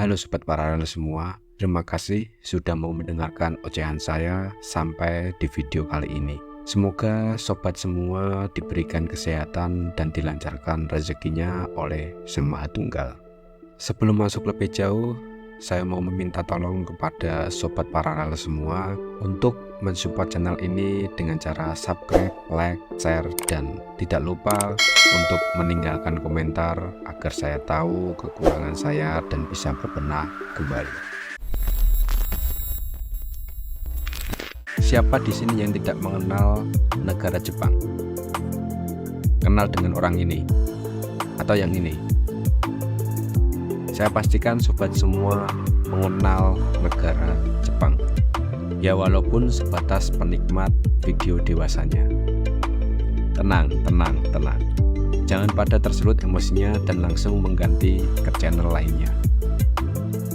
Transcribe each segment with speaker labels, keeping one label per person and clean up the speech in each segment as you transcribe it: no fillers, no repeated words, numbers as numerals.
Speaker 1: Halo Sobat Paralel semua, terima kasih sudah mau mendengarkan ocehan saya sampai di video kali ini. Semoga sobat semua diberikan kesehatan dan dilancarkan rezekinya oleh Sang Maha Tunggal. Sebelum masuk lebih jauh, saya mau meminta tolong kepada sobat paralel semua untuk mensupport channel ini dengan cara subscribe, like, share, dan tidak lupa untuk meninggalkan komentar agar saya tahu kekurangan saya dan bisa berbenah kembali. Siapa di sini yang tidak mengenal negara Jepang? Kenal dengan orang ini atau yang ini? Saya pastikan sobat semua mengenal negara Jepang. Ya walaupun sebatas penikmat video dewasanya. Tenang. Jangan pada tersulut emosinya dan langsung mengganti ke channel lainnya.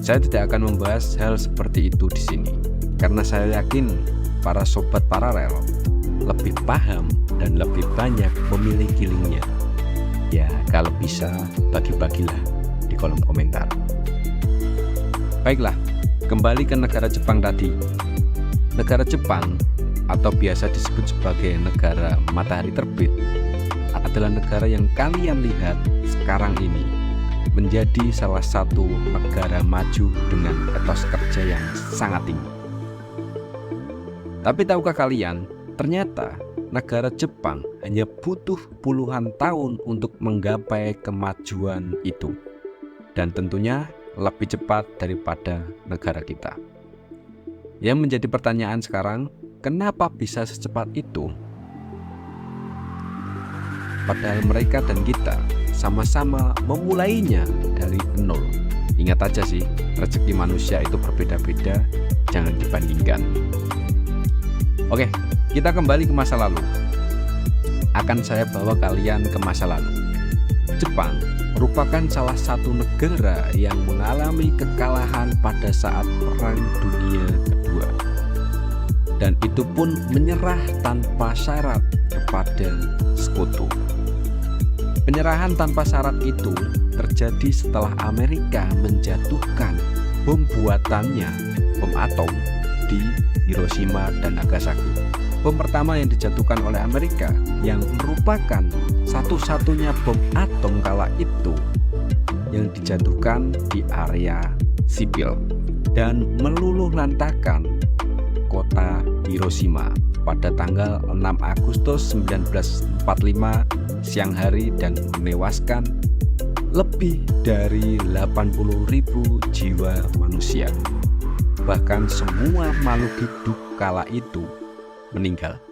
Speaker 1: Saya tidak akan membahas hal seperti itu di sini, karena saya yakin para sobat paralel lebih paham dan lebih banyak memiliki linknya. Ya kalau bisa bagi-bagilah di kolom komentar. Baiklah, kembali ke negara Jepang tadi. Negara Jepang atau biasa disebut sebagai negara matahari terbit adalah negara yang kalian lihat sekarang ini menjadi salah satu negara maju dengan etos kerja yang sangat tinggi. Tapi tahukah kalian, ternyata negara Jepang hanya butuh puluhan tahun untuk menggapai kemajuan itu. Dan tentunya lebih cepat daripada negara kita. Yang menjadi pertanyaan sekarang, kenapa bisa secepat itu? Padahal mereka dan kita sama-sama memulainya dari nol. Ingat aja sih, rezeki manusia itu berbeda-beda, jangan dibandingkan. Oke, kita kembali ke masa lalu. Akan saya bawa kalian ke masa lalu. Jepang merupakan salah satu negara yang mengalami kekalahan pada saat Perang Dunia Kedua. Dan itu pun menyerah tanpa syarat kepada sekutu. Penyerahan tanpa syarat itu terjadi setelah Amerika menjatuhkan bom buatannya, bom atom di Hiroshima dan Nagasaki. Bom pertama yang dijatuhkan oleh Amerika yang merupakan satu-satunya bom atom kala itu yang dijatuhkan di area sipil dan meluluh lantakan kota Hiroshima pada tanggal 6 Agustus 1945 siang hari dan menewaskan lebih dari 80.000 jiwa manusia. Bahkan semua makhluk hidup kala itu meninggal.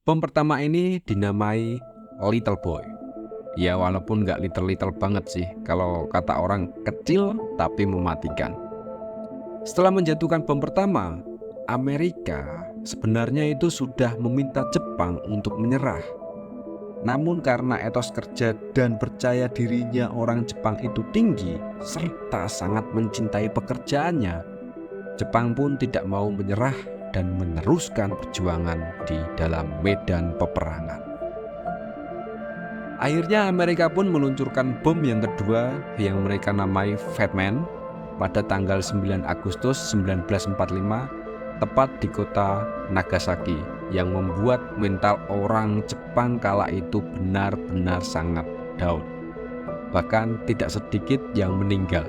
Speaker 1: Bom pertama ini dinamai Little Boy. Ya walaupun nggak little banget sih, kalau kata orang kecil tapi mematikan. Setelah menjatuhkan bom pertama, Amerika sebenarnya itu sudah meminta Jepang untuk menyerah. Namun karena etos kerja dan percaya dirinya orang Jepang itu tinggi serta sangat mencintai pekerjaannya, Jepang pun tidak mau menyerah dan meneruskan perjuangan di dalam medan peperangan. Akhirnya Amerika pun meluncurkan bom yang kedua yang mereka namai Fat Man pada tanggal 9 Agustus 1945 tepat di kota Nagasaki yang membuat mental orang Jepang kala itu benar-benar sangat down. Bahkan tidak sedikit yang meninggal.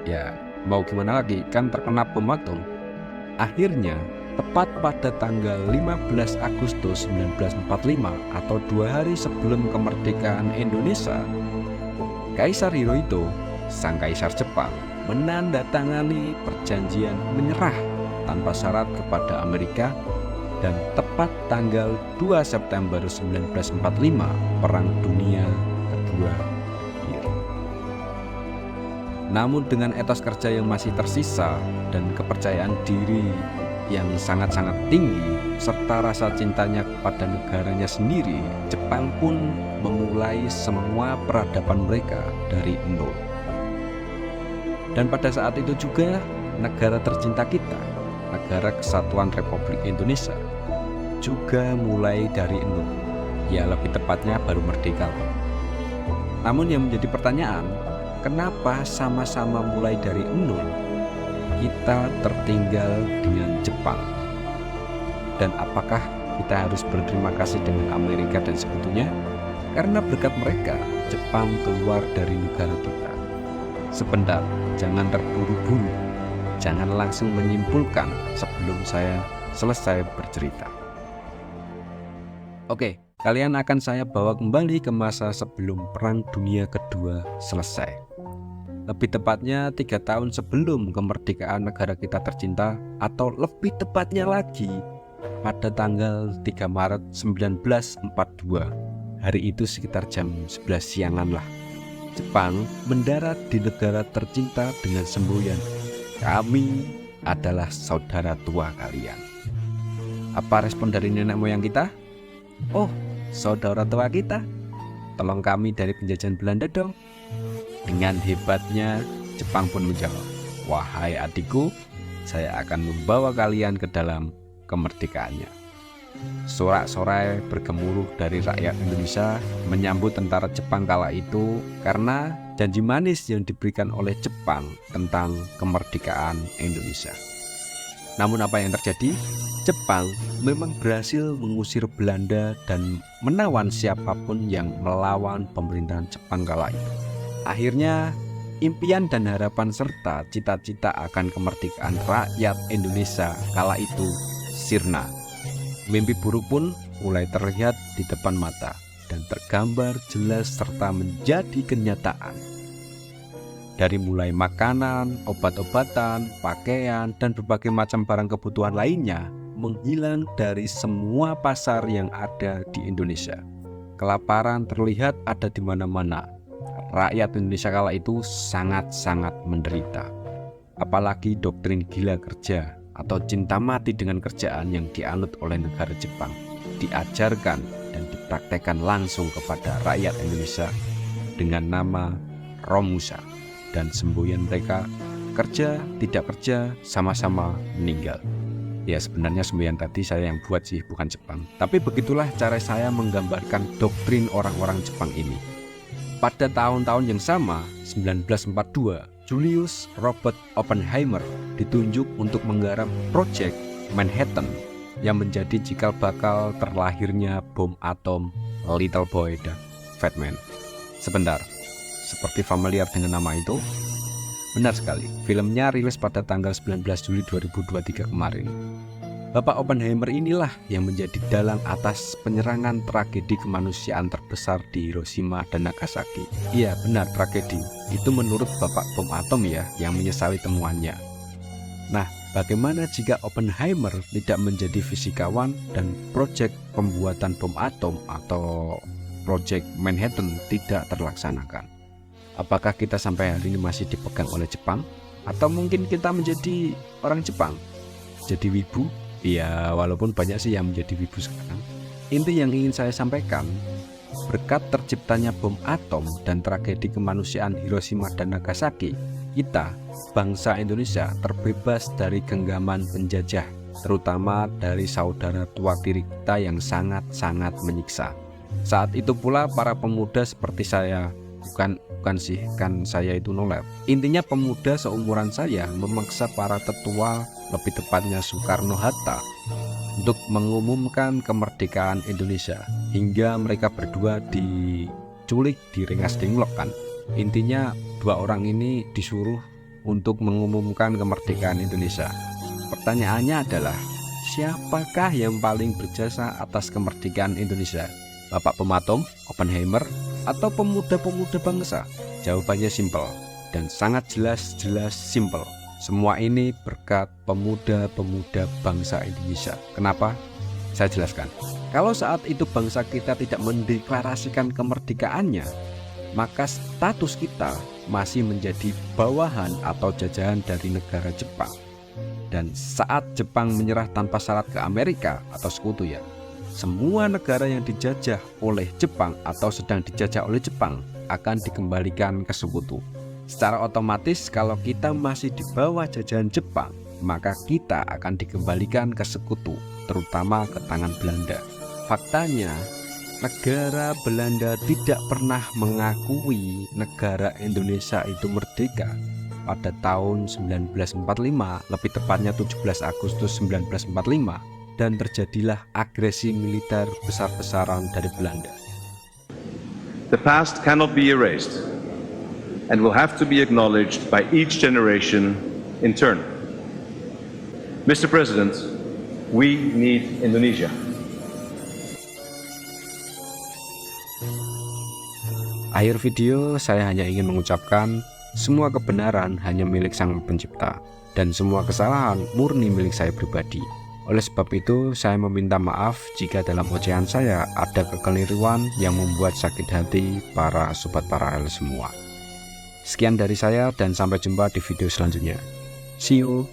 Speaker 1: Ya mau gimana lagi, kan terkena bom atom. Akhirnya, tepat pada tanggal 15 Agustus 1945 atau 2 hari sebelum kemerdekaan Indonesia, Kaisar Hirohito, sang kaisar Jepang, menandatangani perjanjian menyerah tanpa syarat kepada Amerika dan tepat tanggal 2 September 1945 Perang Dunia Kedua berakhir. Namun dengan etos kerja yang masih tersisa dan kepercayaan diri yang sangat-sangat tinggi serta rasa cintanya kepada negaranya sendiri, Jepang pun memulai semua peradaban mereka dari nol. Dan pada saat itu juga negara tercinta kita, Negara Kesatuan Republik Indonesia, juga mulai dari nol. Ya lebih tepatnya baru merdeka. Namun yang menjadi pertanyaan, kenapa sama-sama mulai dari nol, kita tertinggal dengan Jepang? Dan apakah kita harus berterima kasih dengan Amerika dan sekutunya? Karena berkat mereka, Jepang keluar dari negara kita. Sebentar, jangan terburu-buru. Jangan langsung menyimpulkan sebelum saya selesai bercerita. Oke, kalian akan saya bawa kembali ke masa sebelum Perang Dunia Kedua selesai. Lebih tepatnya 3 tahun sebelum kemerdekaan negara kita tercinta, atau lebih tepatnya lagi pada tanggal 3 Maret 1942. Hari itu sekitar jam 11 siangan lah. Jepang mendarat di negara tercinta dengan semboyan, "Kami adalah saudara tua kalian." Apa respon dari nenek moyang kita? "Oh, saudara tua kita, tolong kami dari penjajahan Belanda dong." Dengan hebatnya, Jepang pun menjawab, "Wahai adikku, saya akan membawa kalian ke dalam kemerdekaannya." Sorak-sorai bergemuruh dari rakyat Indonesia menyambut tentara Jepang kala itu karena janji manis yang diberikan oleh Jepang tentang kemerdekaan Indonesia. Namun apa yang terjadi? Jepang memang berhasil mengusir Belanda dan menawan siapapun yang melawan pemerintahan Jepang kala itu. Akhirnya impian dan harapan serta cita-cita akan kemerdekaan rakyat Indonesia kala itu sirna. Mimpi buruk pun mulai terlihat di depan mata dan tergambar jelas serta menjadi kenyataan. Dari mulai makanan, obat-obatan, pakaian, dan berbagai macam barang kebutuhan lainnya menghilang dari semua pasar yang ada di Indonesia. Kelaparan terlihat ada di mana-mana. Rakyat Indonesia kala itu sangat-sangat menderita. Apalagi doktrin gila kerja atau cinta mati dengan kerjaan yang dianut oleh negara Jepang diajarkan dan dipraktekkan langsung kepada rakyat Indonesia dengan nama Romusa, dan semboyan mereka kerja tidak kerja sama-sama meninggal. Ya, sebenarnya semboyan tadi saya yang buat sih, bukan Jepang. Tapi begitulah cara saya menggambarkan doktrin orang-orang Jepang ini. Pada tahun-tahun yang sama, 1942, Julius Robert Oppenheimer ditunjuk untuk menggarap proyek Manhattan yang menjadi cikal bakal terlahirnya bom atom Little Boy dan Fat Man. Sebentar, seperti familiar dengan nama itu? Benar sekali, filmnya rilis pada tanggal 19 Juli 2023 kemarin. Bapak Oppenheimer inilah yang menjadi dalang atas penyerangan tragedi kemanusiaan terbesar di Hiroshima dan Nagasaki. Iya, benar, tragedi. Itu menurut Bapak bom atom ya, yang menyesali temuannya. Nah, bagaimana jika Oppenheimer tidak menjadi fisikawan dan proyek pembuatan bom atom atau proyek Manhattan tidak terlaksanakan? Apakah kita sampai hari ini masih dipegang oleh Jepang? Atau mungkin kita menjadi orang Jepang? Jadi wibu? Ya, walaupun banyak sih yang menjadi wibu sekarang. Inti yang ingin saya sampaikan, berkat terciptanya bom atom dan tragedi kemanusiaan Hiroshima dan Nagasaki, kita, bangsa Indonesia, terbebas dari genggaman penjajah, terutama dari saudara tua tiri kita yang sangat-sangat menyiksa. Saat itu pula para pemuda seperti saya, bukan sih, kan saya itu nolep. Intinya pemuda seumuran saya memaksa para tetua, lebih tepatnya Soekarno-Hatta, untuk mengumumkan kemerdekaan Indonesia, hingga mereka berdua diculik di Rengas Dengklok kan. Intinya dua orang ini disuruh untuk mengumumkan kemerdekaan Indonesia. Pertanyaannya adalah, siapakah yang paling berjasa atas kemerdekaan Indonesia? Bapak pematom Oppenheimer atau pemuda-pemuda bangsa? Jawabannya simpel dan sangat jelas simpel. Semua ini berkat pemuda-pemuda bangsa Indonesia. Kenapa? Saya jelaskan. Kalau saat itu bangsa kita tidak mendeklarasikan kemerdekaannya, maka status kita masih menjadi bawahan atau jajahan dari negara Jepang. Dan saat Jepang menyerah tanpa syarat ke Amerika atau sekutu ya, semua negara yang dijajah oleh Jepang atau sedang dijajah oleh Jepang akan dikembalikan ke sekutu. Secara otomatis kalau kita masih di bawah jajahan Jepang, maka kita akan dikembalikan ke sekutu, terutama ke tangan Belanda. Faktanya, negara Belanda tidak pernah mengakui negara Indonesia itu merdeka pada tahun 1945, lebih tepatnya 17 Agustus 1945, dan terjadilah agresi militer besar-besaran dari Belanda.
Speaker 2: The past cannot be erased and will have to be acknowledged by each generation in turn. Mr. President, we need Indonesia.
Speaker 1: Akhir video, saya hanya ingin mengucapkan semua kebenaran hanya milik Sang Pencipta dan semua kesalahan murni milik saya pribadi. Oleh sebab itu, saya meminta maaf jika dalam ocehan saya ada kekeliruan yang membuat sakit hati para sobat paralel semua. Sekian dari saya dan sampai jumpa di video selanjutnya. See you.